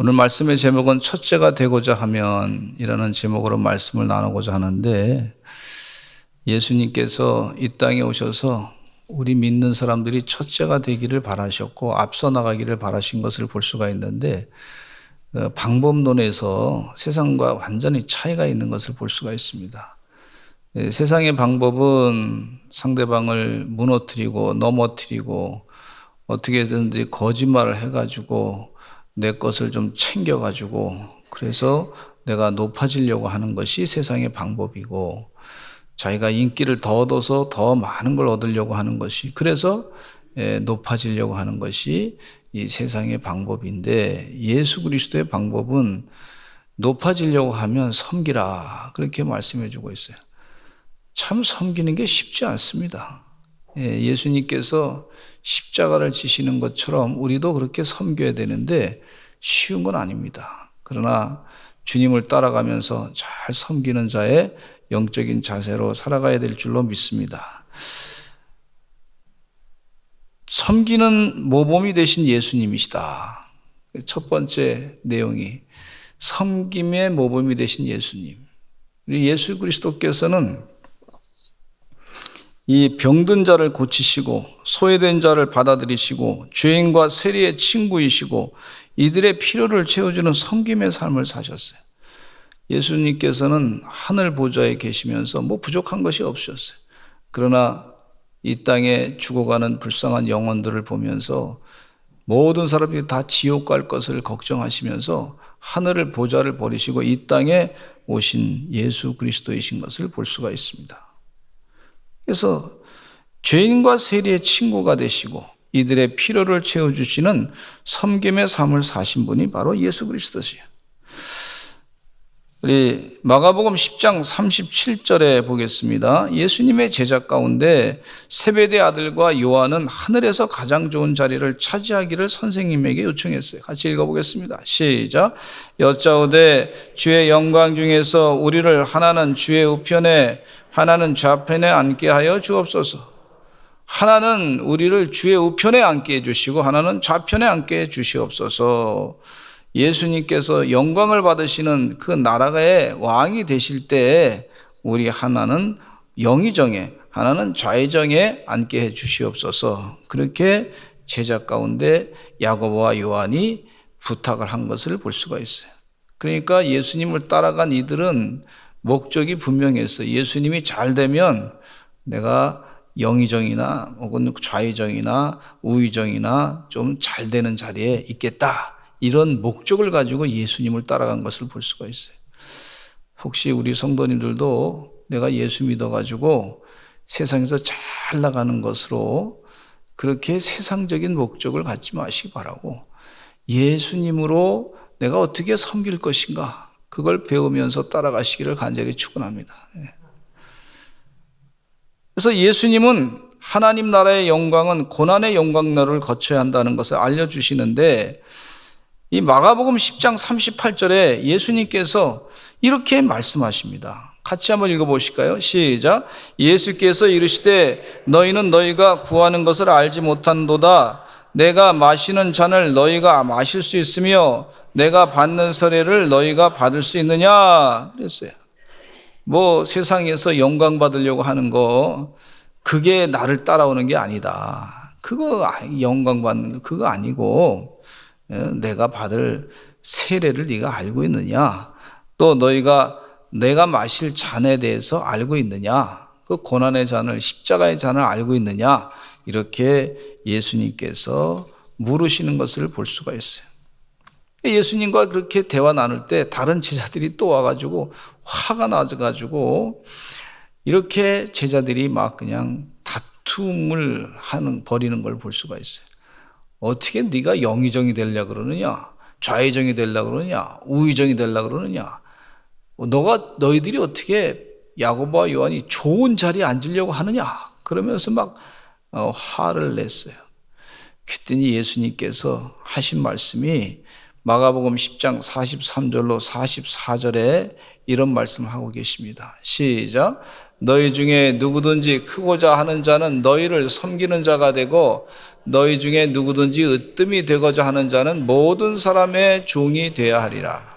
오늘 말씀의 제목은 첫째가 되고자 하면 이라는 제목으로 말씀을 나누고자 하는데, 예수님께서 이 땅에 오셔서 우리 믿는 사람들이 첫째가 되기를 바라셨고 앞서 나가기를 바라신 것을 볼 수가 있는데, 방법론에서 세상과 완전히 차이가 있는 것을 볼 수가 있습니다. 세상의 방법은 상대방을 무너뜨리고 넘어뜨리고 어떻게든지 거짓말을 해가지고 내 것을 좀 챙겨가지고 그래서 내가 높아지려고 하는 것이 세상의 방법이고, 자기가 인기를 더 얻어서 더 많은 걸 얻으려고 하는 것이, 그래서 높아지려고 하는 것이 이 세상의 방법인데, 예수 그리스도의 방법은 높아지려고 하면 섬기라, 그렇게 말씀해 주고 있어요. 참 섬기는 게 쉽지 않습니다. 예수님께서 십자가를 지시는 것처럼 우리도 그렇게 섬겨야 되는데 쉬운 건 아닙니다. 그러나 주님을 따라가면서 잘 섬기는 자의 영적인 자세로 살아가야 될 줄로 믿습니다. 섬기는 모범이 되신 예수님이시다. 첫 번째 내용이 섬김의 모범이 되신 예수님. 우리 예수 그리스도께서는 이 병든 자를 고치시고 소외된 자를 받아들이시고 죄인과 세리의 친구이시고 이들의 필요를 채워주는 섬김의 삶을 사셨어요. 예수님께서는 하늘 보좌에 계시면서 부족한 것이 없으셨어요. 그러나 이 땅에 죽어가는 불쌍한 영혼들을 보면서 모든 사람들이 다 지옥 갈 것을 걱정하시면서 하늘을 보좌를 버리시고 이 땅에 오신 예수 그리스도이신 것을 볼 수가 있습니다. 그래서 죄인과 세리의 친구가 되시고 이들의 필요를 채워주시는 섬김의 삶을 사신 분이 바로 예수 그리스도시요. 우리 마가복음 10장 37절에 보겠습니다. 예수님의 제자 가운데 세베대 아들과 요한은 하늘에서 가장 좋은 자리를 차지하기를 선생님에게 요청했어요. 같이 읽어보겠습니다. 시작. 여짜오되 주의 영광 중에서 우리를 하나는 주의 우편에 하나는 좌편에 앉게 하여 주옵소서. 하나는 우리를 주의 우편에 앉게 해주시고 하나는 좌편에 앉게 해주시옵소서. 예수님께서 영광을 받으시는 그 나라의 왕이 되실 때 우리 하나는 영의정에 하나는 좌의정에 앉게 해 주시옵소서. 그렇게 제자 가운데 야고보와 요한이 부탁을 한 것을 볼 수가 있어요. 그러니까 예수님을 따라간 이들은 목적이 분명했어요. 예수님이 잘 되면 내가 영의정이나 혹은 좌의정이나 우의정이나 좀 잘 되는 자리에 있겠다, 이런 목적을 가지고 예수님을 따라간 것을 볼 수가 있어요. 혹시 우리 성도님들도 내가 예수 믿어가지고 세상에서 잘 나가는 것으로 그렇게 세상적인 목적을 갖지 마시기 바라고, 예수님으로 내가 어떻게 섬길 것인가, 그걸 배우면서 따라가시기를 간절히 축원합니다. 그래서 예수님은 하나님 나라의 영광은 고난의 영광로를 거쳐야 한다는 것을 알려주시는데, 이 마가복음 10장 38절에 예수님께서 이렇게 말씀하십니다. 같이 한번 읽어보실까요? 시작. 예수께서 이르시되 너희는 너희가 구하는 것을 알지 못한도다. 내가 마시는 잔을 너희가 마실 수 있으며 내가 받는 세례를 너희가 받을 수 있느냐 그랬어요. 세상에서 영광 받으려고 하는 거, 그게 나를 따라오는 게 아니다. 그거 영광 받는 거 그거 아니고, 내가 받을 세례를 네가 알고 있느냐? 또 너희가 내가 마실 잔에 대해서 알고 있느냐? 그 고난의 잔을, 십자가의 잔을 알고 있느냐? 이렇게 예수님께서 물으시는 것을 볼 수가 있어요. 예수님과 그렇게 대화 나눌 때 다른 제자들이 또 와가지고 화가 나가지고 이렇게 제자들이 막 그냥 다툼을 벌이는 걸 볼 수가 있어요. 어떻게 네가 영의정이 되려고 그러느냐, 좌의정이 되려고 그러느냐, 우의정이 되려고 그러느냐, 너희들이 어떻게 야고보와 요한이 좋은 자리에 앉으려고 하느냐, 그러면서 막 화를 냈어요. 그랬더니 예수님께서 하신 말씀이 마가복음 10장 43절로 44절에 이런 말씀을 하고 계십니다. 시작. 너희 중에 누구든지 크고자 하는 자는 너희를 섬기는 자가 되고 너희 중에 누구든지 으뜸이 되고자 하는 자는 모든 사람의 종이 되어야 하리라.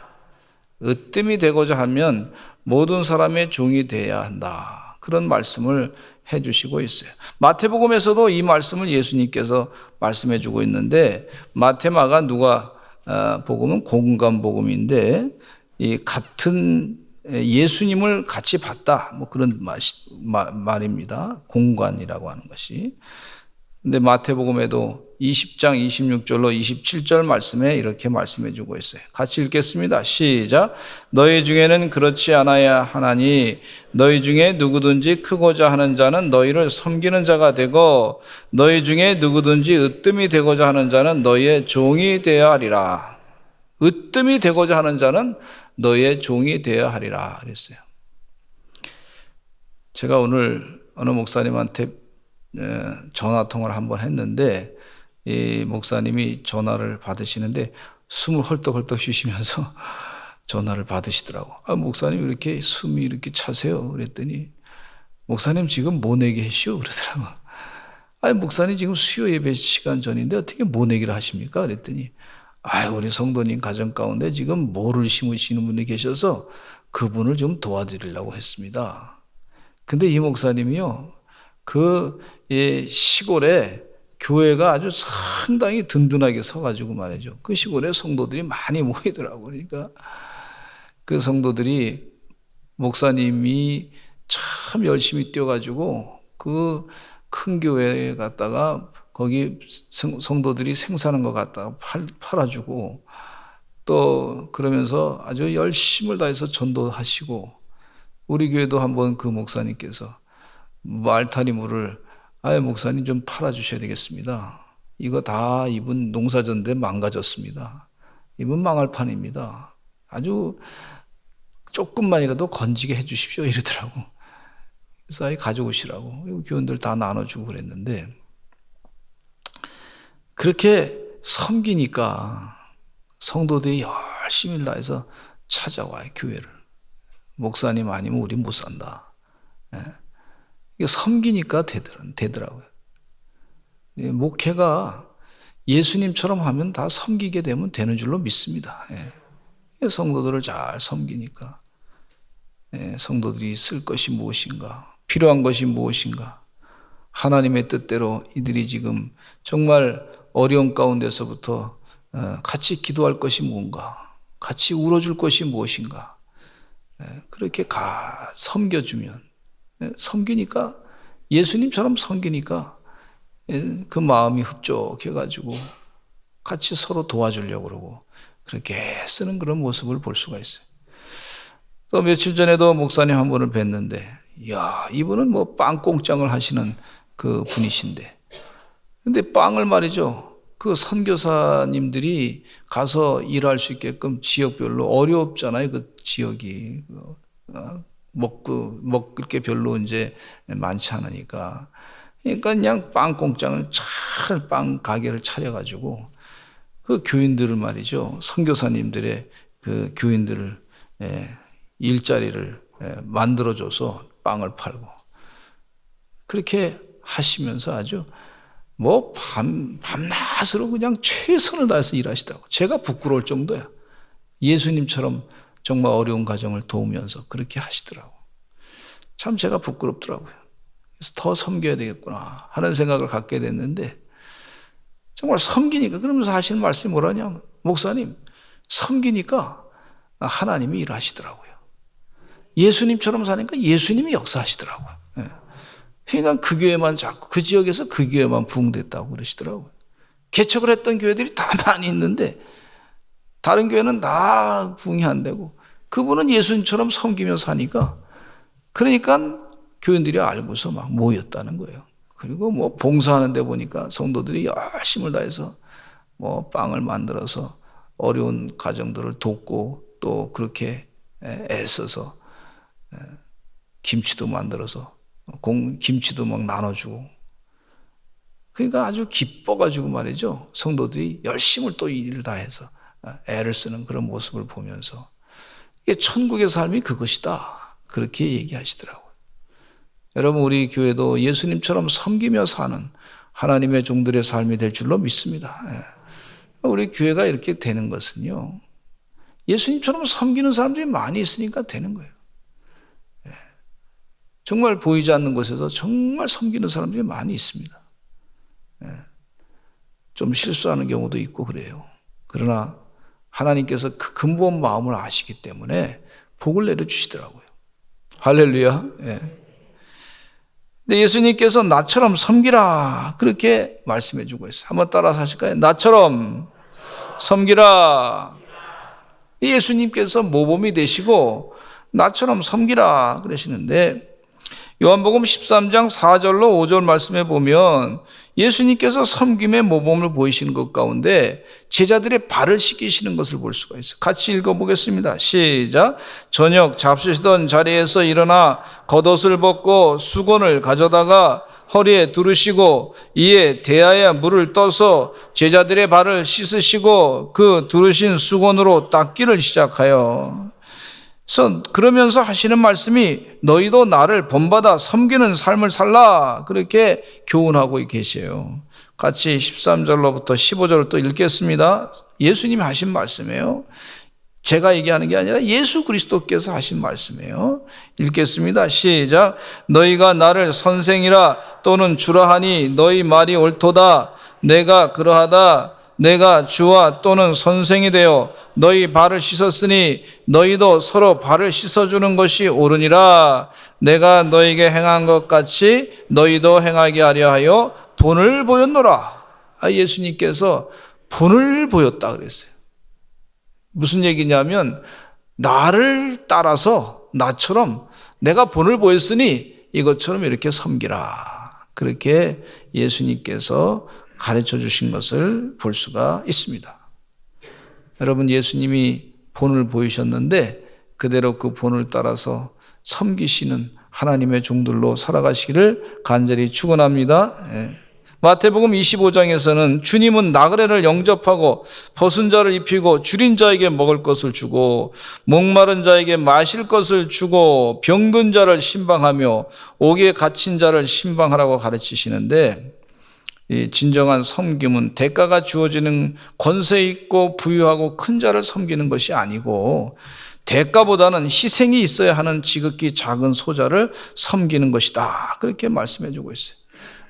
으뜸이 되고자 하면 모든 사람의 종이 되어야 한다. 그런 말씀을 해주시고 있어요. 마태복음에서도 이 말씀을 예수님께서 말씀해 주고 있는데, 마태, 마가, 누가 복음은 공관복음인데 이 같은 예수님을 같이 봤다, 뭐 그런 말입니다. 공관이라고 하는 것이. 근데 마태복음에도 20장 26절로 27절 말씀에 이렇게 말씀해 주고 있어요. 같이 읽겠습니다. 시작. 너희 중에는 그렇지 않아야 하나니 너희 중에 누구든지 크고자 하는 자는 너희를 섬기는 자가 되고 너희 중에 누구든지 으뜸이 되고자 하는 자는 너희의 종이 되어야 하리라. 으뜸이 되고자 하는 자는 너희의 종이 되어야 하리라 그랬어요. 제가 오늘 어느 목사님한테 전화 통화를 한번 했는데 이 목사님이 전화를 받으시는데 숨을 헐떡헐떡 쉬시면서 전화를 받으시더라고. 목사님 왜 이렇게 숨이 이렇게 차세요? 그랬더니 목사님 지금 모내기 하시오 그러더라고. 목사님 지금 수요 예배 시간 전인데 어떻게 모내기를 하십니까? 그랬더니 우리 성도님 가정 가운데 지금 모를 심으시는 분이 계셔서 그분을 좀 도와드리려고 했습니다. 근데 이 목사님이요, 그 시골에 교회가 아주 상당히 든든하게 서가지고 말이죠. 그 시골에 성도들이 많이 모이더라고. 그러니까 그 성도들이 목사님이 참 열심히 뛰어가지고 그 큰 교회에 갔다가 거기 성도들이 생사는 것 갖다가 팔아주고 또 그러면서 아주 열심을 다해서 전도하시고, 우리 교회도 한번 그 목사님께서 알타리물을 목사님 좀 팔아주셔야 되겠습니다. 이거 다 이분 농사졌는데 망가졌습니다. 이분 망할 판입니다. 아주 조금만이라도 건지게 해주십시오 이러더라고. 그래서 가져오시라고 교원들 다 나눠주고 그랬는데, 그렇게 섬기니까 성도들이 열심히 다해서 찾아와요 교회를. 목사님 아니면 우리 못 산다. 섬기니까 되더라고요. 목회가 예수님처럼 하면 다 섬기게 되는 줄로 믿습니다. 성도들을 잘 섬기니까 성도들이 쓸 것이 무엇인가, 필요한 것이 무엇인가, 하나님의 뜻대로 이들이 지금 정말 어려운 가운데서부터 같이 기도할 것이 뭔가, 같이 울어줄 것이 무엇인가, 그렇게 섬겨주면, 섬기니까, 예수님처럼 섬기니까 그 마음이 흡족해가지고 같이 서로 도와주려고 그러고 그렇게 쓰는 그런 모습을 볼 수가 있어요. 또 며칠 전에도 목사님 한 분을 뵀는데, 이분은 뭐 빵공장을 하시는 그 분이신데, 근데 빵을 말이죠, 그 선교사님들이 가서 일할 수 있게끔 지역별로 어렵잖아요. 그 지역이 먹을 게 별로 이제 많지 않으니까. 그러니까 그냥 빵 공장을 빵 가게를 차려가지고 그 교인들을 말이죠, 선교사님들의 그 교인들을 일자리를 만들어줘서 빵을 팔고 그렇게 하시면서 아주 뭐 밤낮으로 그냥 최선을 다해서 일하시다고. 제가 부끄러울 정도야. 예수님처럼 정말 어려운 가정을 도우면서 그렇게 하시더라고. 참 제가 부끄럽더라고요. 그래서 더 섬겨야 되겠구나 하는 생각을 갖게 됐는데, 정말 섬기니까, 그러면서 하시는 말씀이 뭐라냐면, 목사님, 섬기니까 하나님이 일하시더라고요. 예수님처럼 사니까 예수님이 역사하시더라고요. 그러니까 그 교회만 자꾸, 그 지역에서 그 교회만 부흥됐다고 그러시더라고요. 개척을 했던 교회들이 다 많이 있는데 다른 교회는 다 부흥이 안 되고, 그분은 예수님처럼 섬기며 사니까, 그러니까 교인들이 알고서 막 모였다는 거예요. 그리고 뭐 봉사하는 데 보니까 성도들이 열심을 다해서 뭐 빵을 만들어서 어려운 가정들을 돕고, 또 그렇게 애써서 김치도 만들어서 김치도 막 나눠주고, 그러니까 아주 기뻐가지고 말이죠, 성도들이 열심을 또 일을 다해서 애를 쓰는 그런 모습을 보면서 이게 천국의 삶이 그것이다 그렇게 얘기하시더라고요. 여러분, 우리 교회도 예수님처럼 섬기며 사는 하나님의 종들의 삶이 될 줄로 믿습니다. 우리 교회가 이렇게 되는 것은요, 예수님처럼 섬기는 사람들이 많이 있으니까 되는 거예요. 정말 보이지 않는 곳에서 정말 섬기는 사람들이 많이 있습니다. 좀 실수하는 경우도 있고 그래요. 그러나 하나님께서 그 근본 마음을 아시기 때문에 복을 내려주시더라고요. 할렐루야. 근데 예수님께서 나처럼 섬기라 그렇게 말씀해 주고 있어요. 한번 따라서 하실까요? 나처럼 섬기라. 예수님께서 모범이 되시고 나처럼 섬기라 그러시는데, 요한복음 13장 4절로 5절 말씀에 보면 예수님께서 섬김의 모범을 보이시는 것 가운데 제자들의 발을 씻기시는 것을 볼 수가 있어요. 같이 읽어보겠습니다. 시작. 저녁 잡수시던 자리에서 일어나 겉옷을 벗고 수건을 가져다가 허리에 두르시고 이에 대야에 물을 떠서 제자들의 발을 씻으시고 그 두르신 수건으로 닦기를 시작하여, 그러면서 하시는 말씀이 너희도 나를 본받아 섬기는 삶을 살라 그렇게 교훈하고 계세요. 같이 13절로부터 15절을 또 읽겠습니다. 예수님이 하신 말씀이에요. 제가 얘기하는 게 아니라 예수 그리스도께서 하신 말씀이에요. 읽겠습니다. 시작. 너희가 나를 선생이라 또는 주라 하니 너희 말이 옳도다. 내가 그러하다. 내가 주와 또는 선생이 되어 너희 발을 씻었으니 너희도 서로 발을 씻어주는 것이 옳으니라. 내가 너희에게 행한 것 같이 너희도 행하게 하려 하여 본을 보였노라. 예수님께서 본을 보였다 그랬어요. 무슨 얘기냐면 나를 따라서 나처럼 내가 본을 보였으니 이것처럼 이렇게 섬기라. 그렇게 예수님께서 가르쳐 주신 것을 볼 수가 있습니다. 여러분, 예수님이 본을 보이셨는데 그대로 그 본을 따라서 섬기시는 하나님의 종들로 살아가시기를 간절히 축원합니다. 마태복음 25장에서는 주님은 나그네를 영접하고 벗은 자를 입히고 줄인 자에게 먹을 것을 주고 목마른 자에게 마실 것을 주고 병든 자를 신방하며 옥에 갇힌 자를 신방하라고 가르치시는데, 이 진정한 섬김은 대가가 주어지는 권세 있고 부유하고 큰 자를 섬기는 것이 아니고 대가보다는 희생이 있어야 하는 지극히 작은 소자를 섬기는 것이다. 그렇게 말씀해 주고 있어요.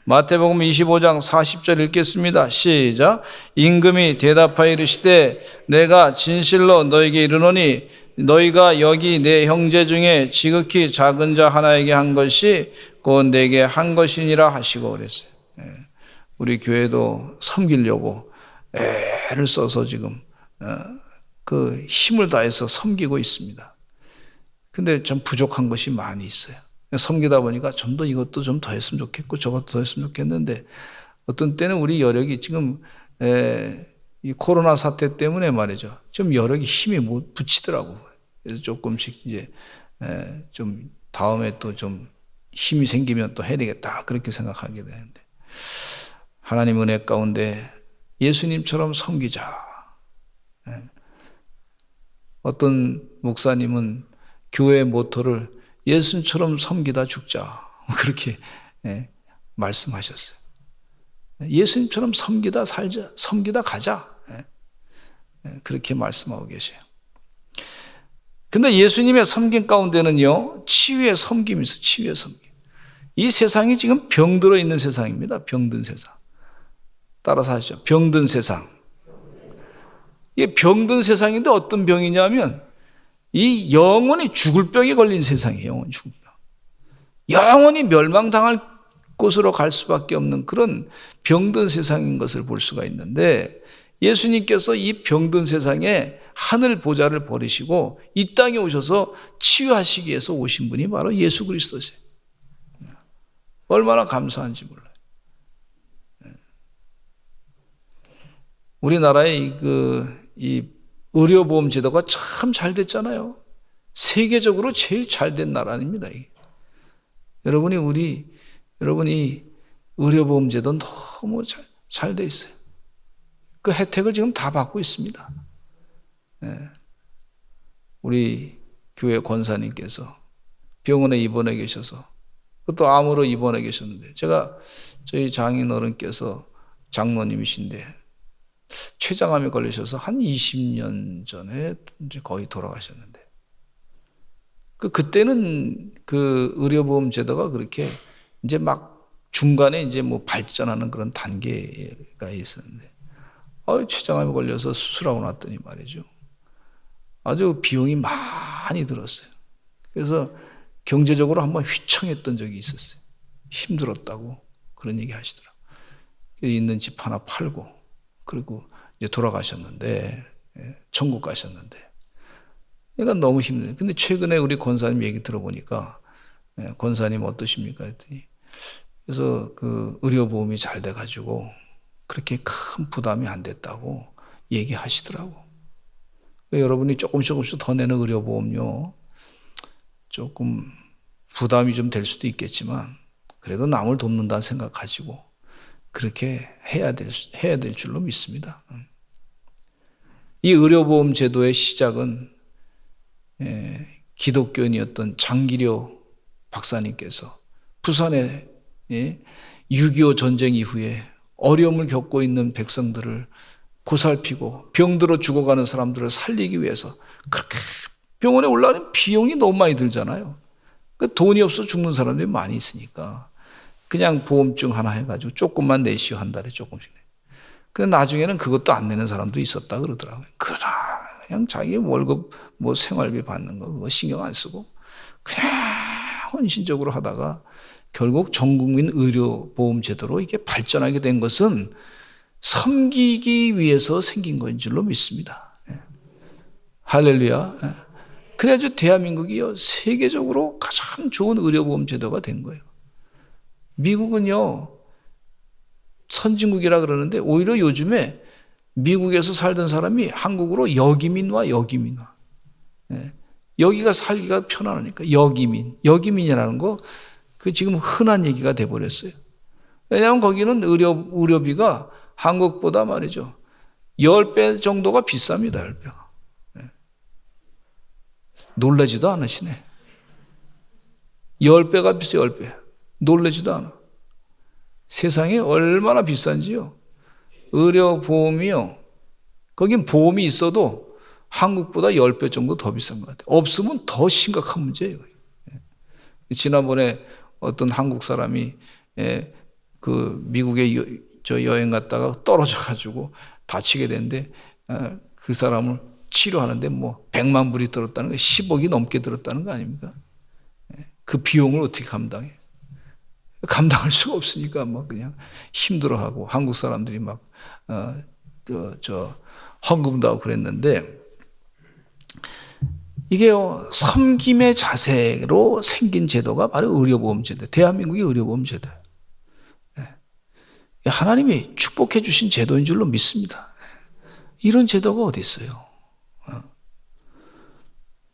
마태복음 25장 40절 읽겠습니다. 시작. 임금이 대답하여 이르시되 내가 진실로 너에게 이르노니 너희가 여기 내 형제 중에 지극히 작은 자 하나에게 한 것이 곧 내게 한 것이니라 하시고 그랬어요. 우리 교회도 섬기려고 애를 써서 지금 그 힘을 다해서 섬기고 있습니다. 근데 좀 부족한 것이 많이 있어요. 섬기다 보니까 좀 더 이것도 좀 더 했으면 좋겠고 저것도 더 했으면 좋겠는데, 어떤 때는 우리 여력이 지금 이 코로나 사태 때문에 말이죠, 좀 여력이 힘이 못 붙이더라고. 그래서 조금씩 이제 좀 다음에 또 좀 힘이 생기면 또 해야 되겠다 그렇게 생각하게 되는데, 하나님 은혜 가운데 예수님처럼 섬기자. 어떤 목사님은 교회의 모토를 예수님처럼 섬기다 죽자 그렇게 말씀하셨어요. 예수님처럼 섬기다 살자, 섬기다 가자, 그렇게 말씀하고 계세요. 근데 예수님의 섬김 가운데는요, 치유의 섬김이 있어요. 치유의 섬김. 이 세상이 지금 병들어 있는 세상입니다. 병든 세상. 따라서 하시죠. 병든 세상. 이게 병든 세상인데 어떤 병이냐면 이 영원히 죽을 병에 걸린 세상이에요. 영원히 죽을 병. 영원히 멸망당할 곳으로 갈 수밖에 없는 그런 병든 세상인 것을 볼 수가 있는데, 예수님께서 이 병든 세상에 하늘 보좌를 버리시고 이 땅에 오셔서 치유하시기 위해서 오신 분이 바로 예수 그리스도세요. 얼마나 감사한지 몰라요. 우리나라의 이 의료보험 제도가 참 잘 됐잖아요. 세계적으로 제일 잘 된 나라입니다. 여러분이 의료보험 제도 너무 잘 돼 있어요. 그 혜택을 지금 다 받고 있습니다. 우리 교회 권사님께서 병원에 입원해 계셔서 그것도 암으로 입원해 계셨는데, 제가 저희 장인어른께서 장로님이신데 췌장암에 걸리셔서 한 20년 전에 이제 거의 돌아가셨는데, 그때는 그 의료보험 제도가 그렇게 이제 막 중간에 이제 뭐 발전하는 그런 단계가 있었는데, 췌장암에 걸려서 수술하고 났더니 말이죠, 아주 비용이 많이 들었어요. 그래서 경제적으로 한번 휘청했던 적이 있었어요. 힘들었다고 그런 얘기 하시더라고요. 있는 집 하나 팔고, 그리고 이제 돌아가셨는데, 천국 가셨는데, 그러니까 너무 힘들어요. 근데 최근에 우리 권사님 얘기 들어보니까, 권사님 어떠십니까? 했더니, 그래서 그 의료보험이 잘 돼가지고 그렇게 큰 부담이 안 됐다고 얘기하시더라고. 여러분이 조금씩 더 내는 의료보험료 조금 부담이 좀 될 수도 있겠지만, 그래도 남을 돕는다는 생각 가지고 그렇게 해야 될 줄로 믿습니다. 이 의료보험 제도의 시작은 기독교인이었던 장기료 박사님께서 부산에 6.25 전쟁 이후에 어려움을 겪고 있는 백성들을 보살피고 병들어 죽어가는 사람들을 살리기 위해서, 그렇게 병원에 올라가는 비용이 너무 많이 들잖아요. 돈이 없어 죽는 사람들이 많이 있으니까 그냥 보험증 하나 해가지고 조금만 내시오, 한 달에 조금씩. 근데 나중에는 그것도 안 내는 사람도 있었다 그러더라고요. 그냥 자기 월급 뭐 생활비 받는 거 그거 신경 안 쓰고 그냥 헌신적으로 하다가 결국 전국민 의료보험 제도로 이게 발전하게 된 것은 섬기기 위해서 생긴 것인 줄로 믿습니다. 할렐루야. 그래가지고 대한민국이요, 세계적으로 가장 좋은 의료보험 제도가 된 거예요. 미국은요, 선진국이라 그러는데 오히려 요즘에 미국에서 살던 사람이 한국으로 여기민 와. 여기가 살기가 편안하니까 여기민이라는 거, 그 지금 흔한 얘기가 돼버렸어요. 왜냐하면 거기는 의료비가 한국보다 말이죠, 10배 정도가 비쌉니다. 10배가. 놀라지도 않으시네. 10배가 비싸요. 10배. 놀라지도 않아. 세상에 얼마나 비싼지요. 의료보험이요, 거긴 보험이 있어도 한국보다 10배 정도 더 비싼 것 같아요. 없으면 더 심각한 문제예요. 지난번에 어떤 한국 사람이 그 미국에 여행 갔다가 떨어져가지고 다치게 됐는데, 그 사람을 치료하는데 뭐 100만 불이 들었다는 거, 10억이 넘게 들었다는 거 아닙니까? 그 비용을 어떻게 감당해? 감당할 수가 없으니까 막 그냥 힘들어하고, 한국 사람들이 막 헌금도 하고 그랬는데, 이게요, 섬김의 자세로 생긴 제도가 바로 의료보험 제도, 대한민국의 의료보험 제도예요. 하나님이 축복해 주신 제도인 줄로 믿습니다. 이런 제도가 어디 있어요?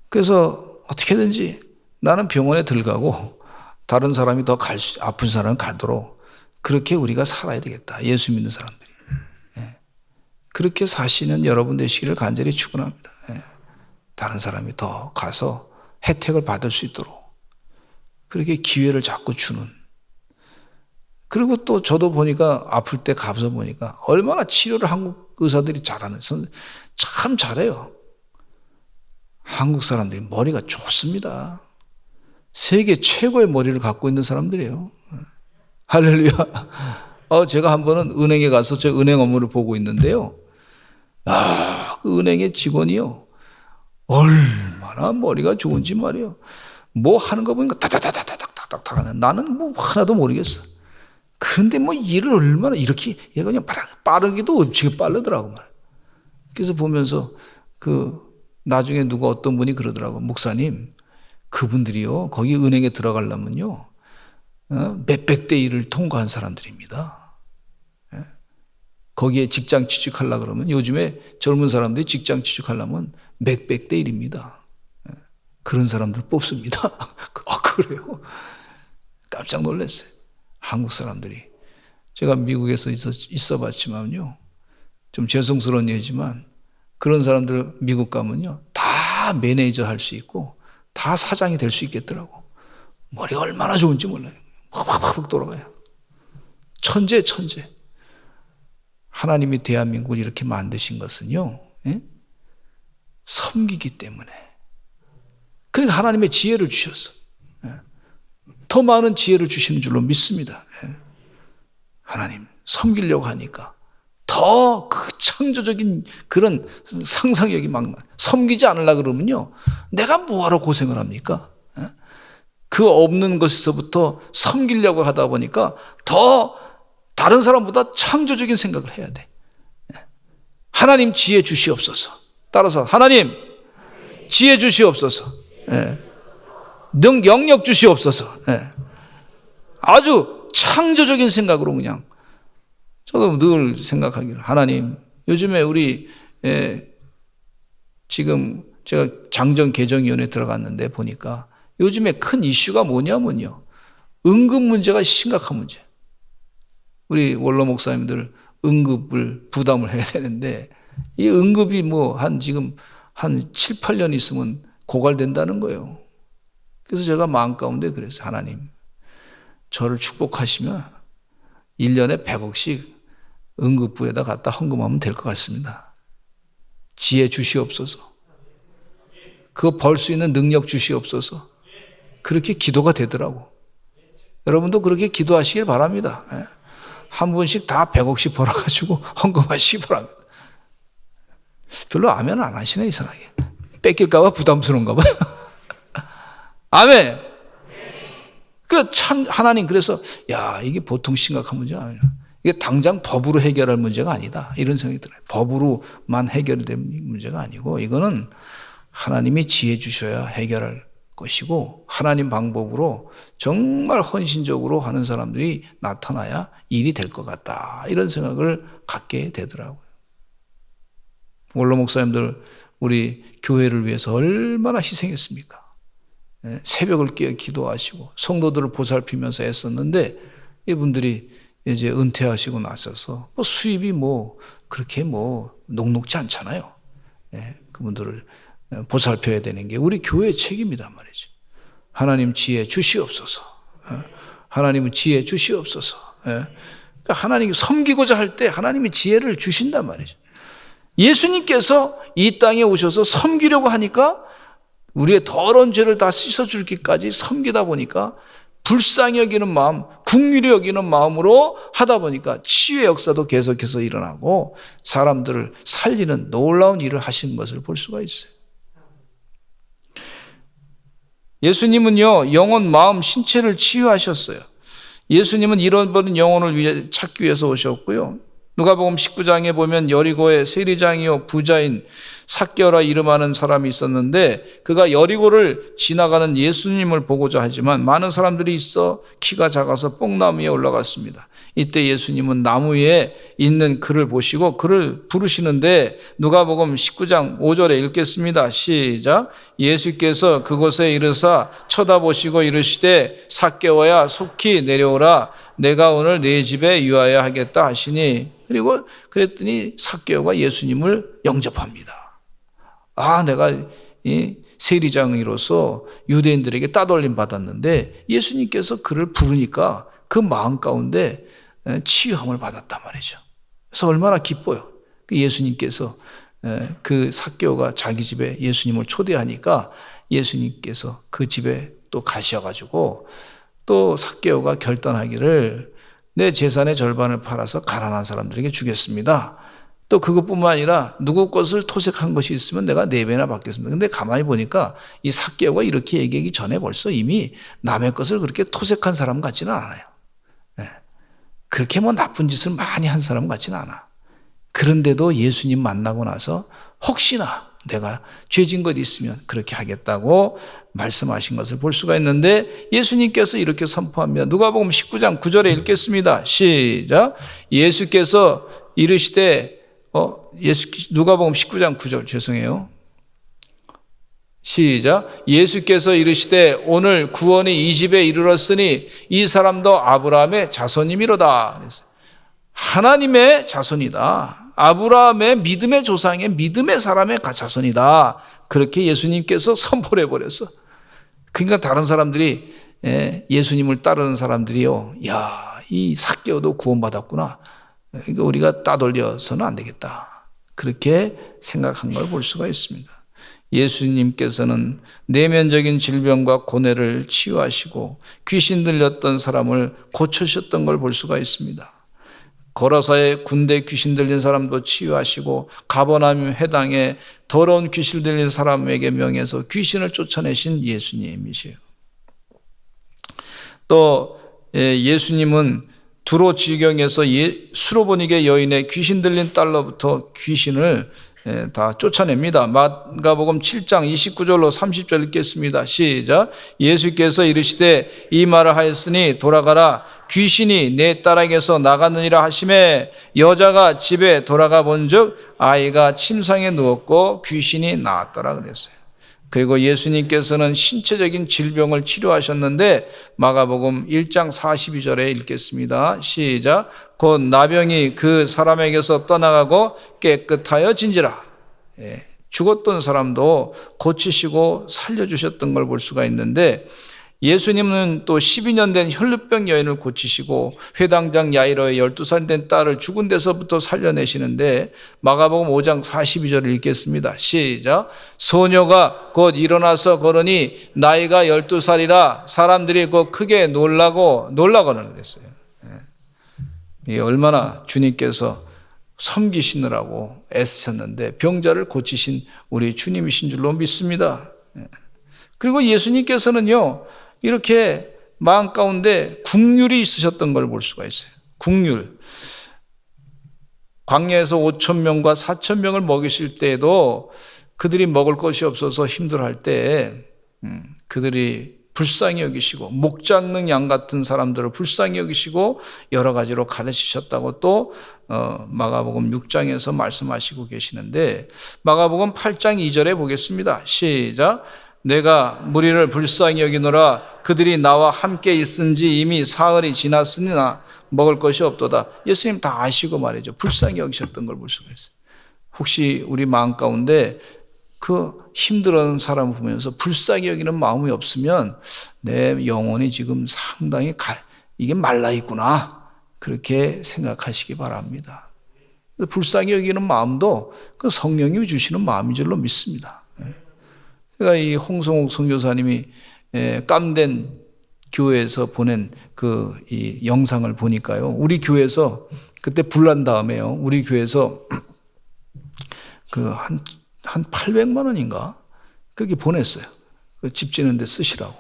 그래서 어떻게든지 나는 병원에 들어가고 다른 사람이 더 아픈 사람은 가도록 그렇게 우리가 살아야 되겠다. 예수 믿는 사람들이. 그렇게 사시는 여러분 되시기를 간절히 축원합니다. 다른 사람이 더 가서 혜택을 받을 수 있도록 그렇게 기회를 자꾸 주는. 그리고 또 저도 보니까 아플 때 가서 보니까 얼마나 치료를 한국 의사들이 잘하는, 참 잘해요. 한국 사람들이 머리가 좋습니다. 세계 최고의 머리를 갖고 있는 사람들이에요. 할렐루야. 제가 한 번은 은행에 가서 제 은행 업무를 보고 있는데요, 그 은행의 직원이요, 얼마나 머리가 좋은지 말이에요. 뭐 하는 거 보니까 다다다다닥닥닥 하는, 나는 뭐 하나도 모르겠어. 그런데 뭐 일을 얼마나 이렇게 얘가 그냥 빠르기도 없이 빠르더라고 말. 그래서 보면서 나중에 누가 어떤 분이 그러더라고, 목사님, 그분들이요 거기 은행에 들어가려면요 몇백 대 일을 통과한 사람들입니다. 거기에 직장 취직하려고 그러면, 요즘에 젊은 사람들이 직장 취직하려면 몇백 대 일입니다. 그런 사람들 뽑습니다. 그래요? 깜짝 놀랐어요. 한국 사람들이. 제가 미국에서 있어 봤지만요, 좀 죄송스러운 얘기지만 그런 사람들 미국 가면요 다 매니저 할 수 있고 다 사장이 될 수 있겠더라고. 머리가 얼마나 좋은지 몰라요. 확 돌아가요. 천재. 하나님이 대한민국을 이렇게 만드신 것은요, 예? 섬기기 때문에. 그러니까 하나님의 지혜를 주셨어. 예? 더 많은 지혜를 주시는 줄로 믿습니다. 예? 하나님 섬기려고 하니까 더 그 창조적인 그런 상상력이 막 섬기지 않으려고 그러면요, 내가 뭐하러 고생을 합니까? 예? 그 없는 것에서부터 섬기려고 하다 보니까 더 다른 사람보다 창조적인 생각을 해야 돼. 하나님 지혜 주시옵소서. 따라서 하나님 지혜 주시옵소서. 영역 주시옵소서. 아주 창조적인 생각으로 그냥 저도 늘 생각하기를, 하나님 요즘에 우리 지금 제가 장정개정위원회에 들어갔는데 보니까 요즘에 큰 이슈가 뭐냐면요, 응급 문제가 심각한 문제. 우리 원로 목사님들 응급을 부담을 해야 되는데 이 응급이 지금 한 7, 8년 있으면 고갈된다는 거예요. 그래서 제가 마음 가운데 그랬어요. 하나님 저를 축복하시면 1년에 100억씩 응급부에다 갖다 헌금하면 될 것 같습니다. 지혜 주시옵소서. 그거 벌 수 있는 능력 주시옵소서. 그렇게 기도가 되더라고. 여러분도 그렇게 기도하시길 바랍니다. 한 분씩 다 100억씩 벌어가지고 헌금하시기 바랍니다. 별로 아멘 안 하시네, 이상하게. 뺏길까봐 부담스러운가 봐요. 아멘. 하나님 그래서, 이게 보통 심각한 문제가 아니야. 이게 당장 법으로 해결할 문제가 아니다, 이런 생각이 들어요. 법으로만 해결된 문제가 아니고, 이거는 하나님이 지혜 주셔야 해결할 것이고, 하나님 방법으로 정말 헌신적으로 하는 사람들이 나타나야 일이 될 것 같다, 이런 생각을 갖게 되더라고요. 원로 목사님들 우리 교회를 위해서 얼마나 희생했습니까? 새벽을 깨어 기도하시고 성도들을 보살피면서 애썼는데, 이분들이 이제 은퇴하시고 나서서 수입이 그렇게 녹록지 않잖아요. 그분들을 보살펴야 되는 게 우리 교회의 책임이란 말이죠. 하나님 지혜 주시옵소서. 하나님은 지혜 주시옵소서. 하나님 섬기고자 할 때 하나님이 지혜를 주신단 말이죠. 예수님께서 이 땅에 오셔서 섬기려고 하니까 우리의 더러운 죄를 다 씻어줄기까지 섬기다 보니까 불쌍히 여기는 마음, 긍휼히 여기는 마음으로 하다 보니까 치유의 역사도 계속해서 일어나고 사람들을 살리는 놀라운 일을 하신 것을 볼 수가 있어요. 예수님은요, 영혼, 마음, 신체를 치유하셨어요. 예수님은 잃어버린 영혼을 찾기 위해서 오셨고요. 누가복음 19장에 보면 여리고에 세리장이요 부자인 삭개오라 이름하는 사람이 있었는데, 그가 여리고를 지나가는 예수님을 보고자 하지만 많은 사람들이 있어 키가 작아서 뽕나무 위에 올라갔습니다. 이때 예수님은 나무 위에 있는 그를 보시고 그를 부르시는데, 누가복음 19장 5절에 읽겠습니다. 시작. 예수께서 그곳에 이르사 쳐다보시고 이르시되 삭개오야 속히 내려오라, 내가 오늘 네 집에 유하여 하겠다 하시니, 그리고 그랬더니 삭개오가 예수님을 영접합니다. 내가 이 세리장이로서 유대인들에게 따돌림 받았는데 예수님께서 그를 부르니까 그 마음 가운데 치유함을 받았단 말이죠. 그래서 얼마나 기뻐요. 예수님께서 그 삭개오가 자기 집에 예수님을 초대하니까 예수님께서 그 집에 또 가셔가지고 또 삭개오가 결단하기를, 내 재산의 절반을 팔아서 가난한 사람들에게 주겠습니다. 또 그것뿐만 아니라 누구 것을 토색한 것이 있으면 내가 4배나 받겠습니다. 근데 가만히 보니까 이 삭개오가 이렇게 얘기하기 전에 벌써 이미 남의 것을 그렇게 토색한 사람 같지는 않아요. 그렇게 나쁜 짓을 많이 한 사람 같지는 않아. 그런데도 예수님 만나고 나서 혹시나 내가 죄진 것 있으면 그렇게 하겠다고 말씀하신 것을 볼 수가 있는데, 예수님께서 이렇게 선포합니다. 누가복음 19장 9절에 읽겠습니다. 시작. 예수께서 이르시되 누가복음 19장 9절 죄송해요. 시작. 예수께서 이르시되 오늘 구원이 이 집에 이르렀으니 이 사람도 아브라함의 자손이미로다. 하나님의 자손이다. 아브라함의 믿음의 조상의 믿음의 사람의 자손이다. 그렇게 예수님께서 선포를 해버렸어. 그러니까 다른 사람들이 예수님을 따르는 사람들이요, 야, 이 삭개오도 구원받았구나. 이거 우리가 따돌려서는 안 되겠다. 그렇게 생각한 걸 볼 수가 있습니다. 예수님께서는 내면적인 질병과 고뇌를 치유하시고 귀신 들렸던 사람을 고쳐주셨던 걸 볼 수가 있습니다. 거라사의 군대 귀신 들린 사람도 치유하시고 가버나움 회당에 더러운 귀신 들린 사람에게 명해서 귀신을 쫓아내신 예수님이세요. 또 예수님은 두로 지경에서 수로보니게 여인의 귀신 들린 딸로부터 귀신을 다 쫓아냅니다. 마가복음 7장 29절로 30절 읽겠습니다. 시작. 예수께서 이르시되 이 말을 하였으니 돌아가라, 귀신이 내 딸에게서 나갔느니라 하시매 여자가 집에 돌아가 본즉 아이가 침상에 누웠고 귀신이 나았더라 그랬어요. 그리고 예수님께서는 신체적인 질병을 치료하셨는데 마가복음 1장 42절에 읽겠습니다. 시작. 곧 나병이 그 사람에게서 떠나가고 깨끗하여 진지라. 죽었던 사람도 고치시고 살려주셨던 걸 볼 수가 있는데, 예수님은 또 12년 된 혈루병 여인을 고치시고 회당장 야이로의 12살 된 딸을 죽은 데서부터 살려내시는데 마가복음 5장 42절을 읽겠습니다. 시작. 소녀가 곧 일어나서 걸으니 나이가 12살이라 사람들이 곧 크게 놀라거늘 그랬어요. 얼마나 주님께서 섬기시느라고 애쓰셨는데 병자를 고치신 우리 주님이신 줄로 믿습니다. 그리고 예수님께서는요, 이렇게 마음 가운데 국률이 있으셨던 걸 볼 수가 있어요. 국률. 광야에서 5,000명과 4,000명을 먹이실 때에도 그들이 먹을 것이 없어서 힘들어할 때 그들이 불쌍히 여기시고 목 잡는 양 같은 사람들을 불쌍히 여기시고 여러 가지로 가르치셨다고 또 마가복음 6장에서 말씀하시고 계시는데 마가복음 8장 2절에 보겠습니다. 시작. 내가 무리를 불쌍히 여기노라. 그들이 나와 함께 있은지 이미 사흘이 지났으나 먹을 것이 없도다. 예수님 다 아시고 말이죠. 불쌍히 여기셨던 걸 볼 수가 있어요. 혹시 우리 마음 가운데 그 힘들어하는 사람을 보면서 불쌍히 여기는 마음이 없으면 내 영혼이 지금 상당히 이게 말라 있구나, 그렇게 생각하시기 바랍니다. 불쌍히 여기는 마음도 그 성령님이 주시는 마음인 줄로 믿습니다. 그러니까 이 홍성옥 선교사님이 깜된 교회에서 보낸 이 영상을 보니까요, 우리 교회에서 그때 불난 다음에요, 우리 교회에서 한 800만 원인가 그렇게 보냈어요. 집 짓는데 쓰시라고.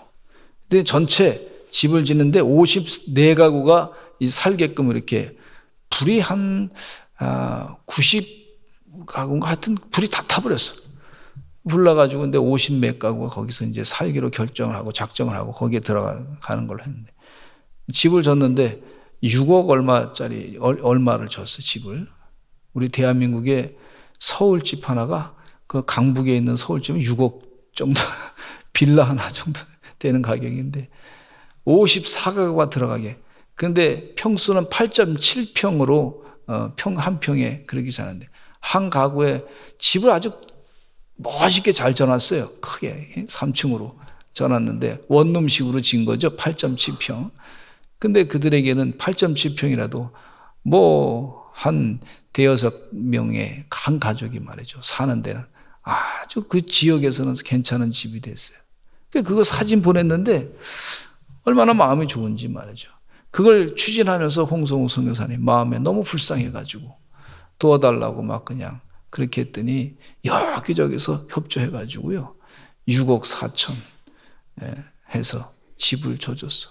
근데 전체 집을 짓는데 54가구가 살게끔 이렇게 불이 한 90가구인가 하여튼 불이 다 타버렸어. 불나가지고 근데 50몇 가구가 거기서 이제 살기로 결정을 하고 작정을 하고 거기에 들어가는 걸 했는데, 집을 졌는데 6억 얼마를 줬어, 집을. 우리 대한민국의 서울집 하나가 그 강북에 있는 서울집은 6억 정도, 빌라 하나 정도 되는 가격인데 54가구가 들어가게. 근데 평수는 8.7평으로 한 평에 그렇게 사는데 한 가구에 집을 아주 멋있게 잘 져놨어요. 크게 3층으로 져놨는데 원룸식으로 진 거죠. 8.7평. 근데 그들에게는 8.7평이라도 한 대여섯 명의 한 가족이 말이죠, 사는 데는 아주 그 지역에서는 괜찮은 집이 됐어요. 그거 사진 보냈는데 얼마나 마음이 좋은지 말이죠. 그걸 추진하면서 홍성욱 선교사님 마음에 너무 불쌍해가지고 도와달라고 막 그냥 그렇게 했더니 여기저기서 협조해가지고요 6억 4천 해서 집을 줘줬어.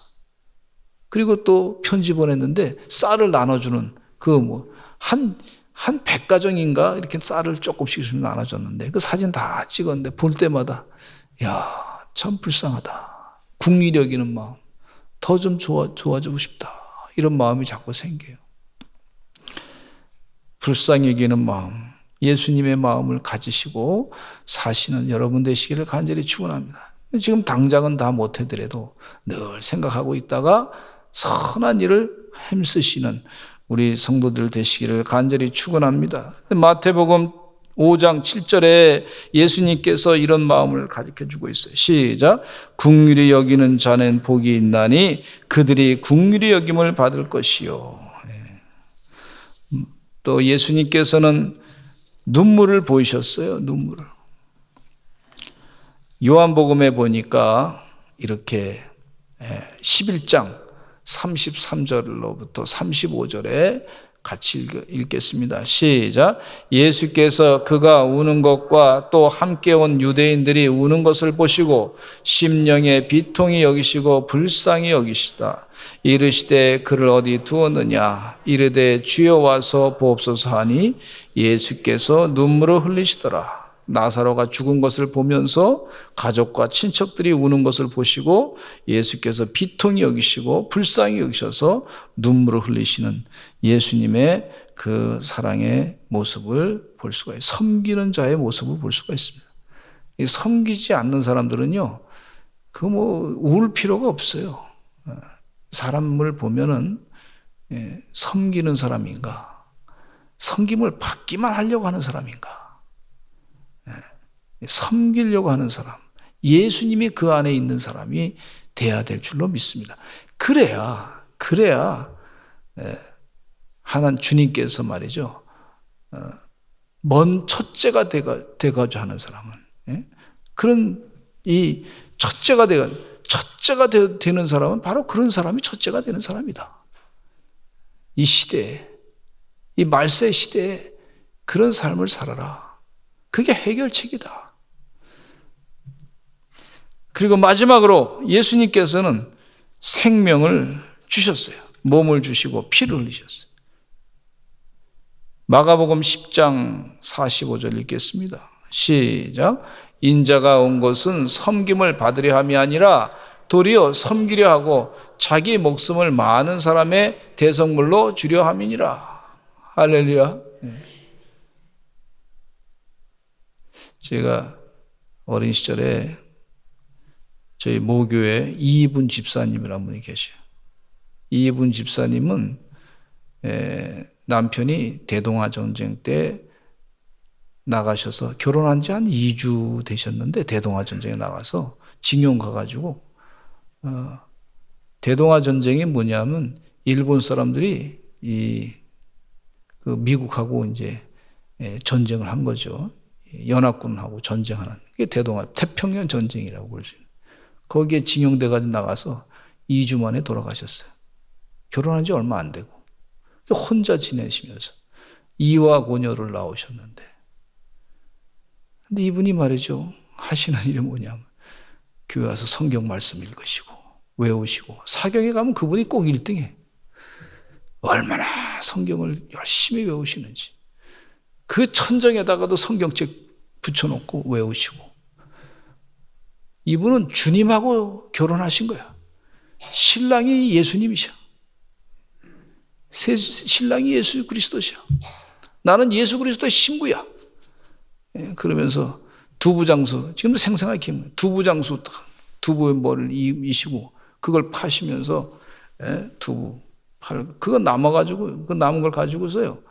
그리고 또 편지 보냈는데 쌀을 나눠주는 한 100가정인가 이렇게 쌀을 조금씩 나눠줬는데 그 사진 다 찍었는데 볼 때마다 참 불쌍하다, 국리력 여기는 마음, 더 좀 좋아지고 싶다, 이런 마음이 자꾸 생겨요. 불쌍히 여기는 마음, 예수님의 마음을 가지시고 사시는 여러분 되시기를 간절히 축원합니다. 지금 당장은 다 못하더라도 늘 생각하고 있다가 선한 일을 힘쓰시는 우리 성도들 되시기를 간절히 축원합니다. 마태복음 5장 7절에 예수님께서 이런 마음을 가르쳐주고 있어요. 시작. 긍휼히 여기는 자는 복이 있나니 그들이 긍휼히 여김을 받을 것이요. 또 예수님께서는 눈물을 보이셨어요. 눈물을. 요한복음에 보니까 이렇게 11장 33절로부터 35절에 같이 읽겠습니다. 시작. 예수께서 그가 우는 것과 또 함께 온 유대인들이 우는 것을 보시고 심령에 비통히 여기시고 불쌍히 여기시다. 이르시되 그를 어디 두었느냐. 이르되 주여 와서 보옵소서 하니 예수께서 눈물을 흘리시더라. 나사로가 죽은 것을 보면서 가족과 친척들이 우는 것을 보시고 예수께서 비통히 여기시고 불쌍히 여기셔서 눈물을 흘리시는 예수님의 그 사랑의 모습을 볼 수가 있어요. 섬기는 자의 모습을 볼 수가 있습니다. 이 섬기지 않는 사람들은요, 울 필요가 없어요. 사람을 보면은 섬기는 사람인가, 섬김을 받기만 하려고 하는 사람인가, 섬기려고 하는 사람, 예수님이 그 안에 있는 사람이 돼야 될 줄로 믿습니다. 그래야 하나님 주님께서 말이죠, 먼 첫째가 돼가지고 하는 사람은, 그런 이 첫째가 되는 사람은 바로 그런 사람이 첫째가 되는 사람이다. 이 시대에, 이 말세 시대에 그런 삶을 살아라. 그게 해결책이다. 그리고 마지막으로 예수님께서는 생명을 주셨어요. 몸을 주시고 피를 흘리셨어요. 마가복음 10장 45절 읽겠습니다. 시작. 인자가 온 것은 섬김을 받으려 함이 아니라 도리어 섬기려 하고 자기 목숨을 많은 사람의 대성물로 주려 함이니라. 할렐루야. 제가 어린 시절에 저희 모교에 이분 집사님이라는 분이 계셔요. 이분 집사님은 남편이 대동아 전쟁 때 나가셔서 결혼한 지 한 2주 되셨는데 대동아 전쟁에 나가서 징용 가가지고 대동아 전쟁이 뭐냐면 일본 사람들이 그 미국하고 이제 전쟁을 한 거죠. 연합군하고 전쟁하는 게 대동아 태평양 전쟁이라고 볼 수 있는. 거기에 징용돼가지고 나가서 2주 만에 돌아가셨어요. 결혼한 지 얼마 안 되고 혼자 지내시면서 이와 고녀를 낳으셨는데, 근데 이분이 말이죠, 하시는 일이 뭐냐면 교회 와서 성경 말씀 읽으시고 외우시고, 사경에 가면 그분이 꼭 1등해. 얼마나 성경을 열심히 외우시는지. 그 천정에다가도 성경책 붙여놓고 외우시고. 이분은 주님하고 결혼하신 거야. 신랑이 예수님이셔. 신랑이 예수 그리스도시야. 나는 예수 그리스도의 신부야. 그러면서 두부장수, 지금도 생생하게 기억나요. 두부장수, 두부의 머리를 이시고 그걸 파시면서 두부 팔, 그거 남아가지고 그 남은 걸 가지고서요.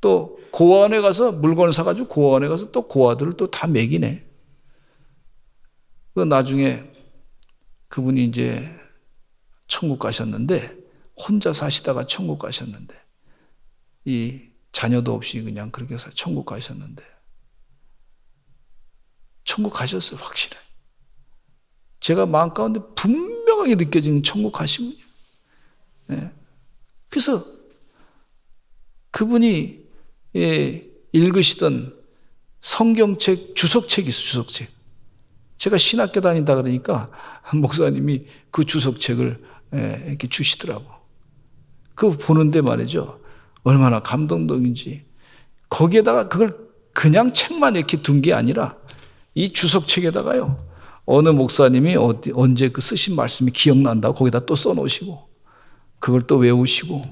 또 고아원에 가서 물건을 사가지고 고아원에 가서 또 고아들을 또 다 먹이네. 그 나중에 그분이 이제 천국 가셨는데, 혼자 사시다가 천국 가셨는데, 이 자녀도 없이 그냥 그렇게 해서 천국 가셨는데, 천국 가셨어요, 확실해. 제가 마음 가운데 분명하게 느껴지는 천국 가시군요. 그래서 그분이 읽으시던 성경책, 주석책이 있어요, 주석책. 제가 신학교 다닌다 그러니까 목사님이 그 주석책을 이렇게 주시더라고. 그거 보는데 말이죠, 얼마나 감동적인지. 거기에다가 그걸 그냥 책만 이렇게 둔 게 아니라 이 주석책에다가요, 어느 목사님이 언제 그 쓰신 말씀이 기억난다고 거기다 또 써놓으시고 그걸 또 외우시고,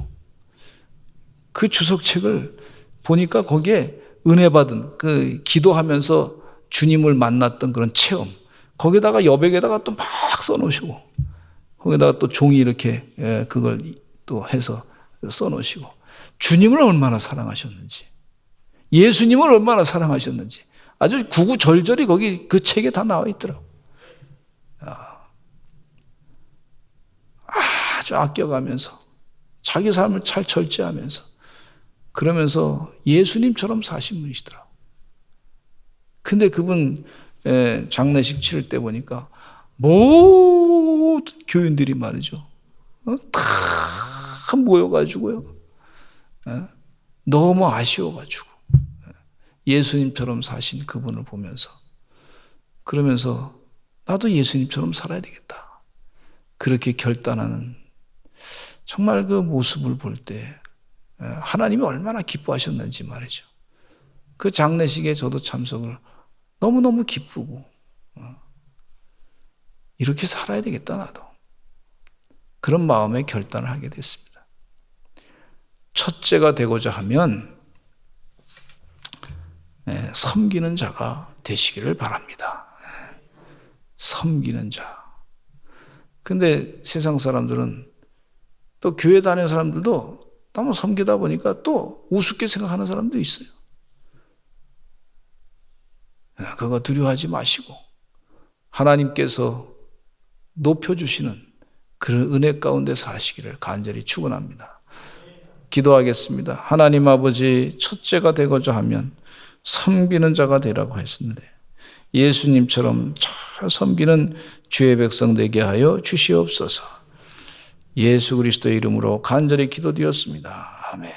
그 주석책을 보니까 거기에 은혜 받은, 그 기도하면서 주님을 만났던 그런 체험, 거기다가 여백에다가 또 막 써놓으시고, 거기다가 또 종이 이렇게 그걸 또 해서 써놓으시고, 주님을 얼마나 사랑하셨는지, 예수님을 얼마나 사랑하셨는지 아주 구구절절히 거기 그 책에 다 나와 있더라고요. 아주 아껴가면서 자기 삶을 잘 절제하면서 그러면서 예수님처럼 사신 분이시더라고요. 근데 그분 장례식 치를 때 보니까 모든 교인들이 말이죠. 다 모여가지고요. 너무 아쉬워가지고 예수님처럼 사신 그분을 보면서 그러면서 나도 예수님처럼 살아야 되겠다. 그렇게 결단하는 정말 그 모습을 볼 때 하나님이 얼마나 기뻐하셨는지 말이죠. 그 장례식에 저도 참석을 너무너무 기쁘고 이렇게 살아야 되겠다 나도. 그런 마음에 결단을 하게 됐습니다. 첫째가 되고자 하면 섬기는 자가 되시기를 바랍니다. 섬기는 자. 근데 세상 사람들은 또 교회 다니는 사람들도 너무 섬기다 보니까 또 우습게 생각하는 사람도 있어요. 그거 두려워하지 마시고 하나님께서 높여주시는 그런 은혜 가운데 사시기를 간절히 축원합니다. 기도하겠습니다. 하나님 아버지, 첫째가 되고자 하면 섬기는 자가 되라고 했었는데 예수님처럼 잘 섬기는 주의 백성 되게 하여 주시옵소서. 예수 그리스도의 이름으로 간절히 기도드렸습니다. 아멘.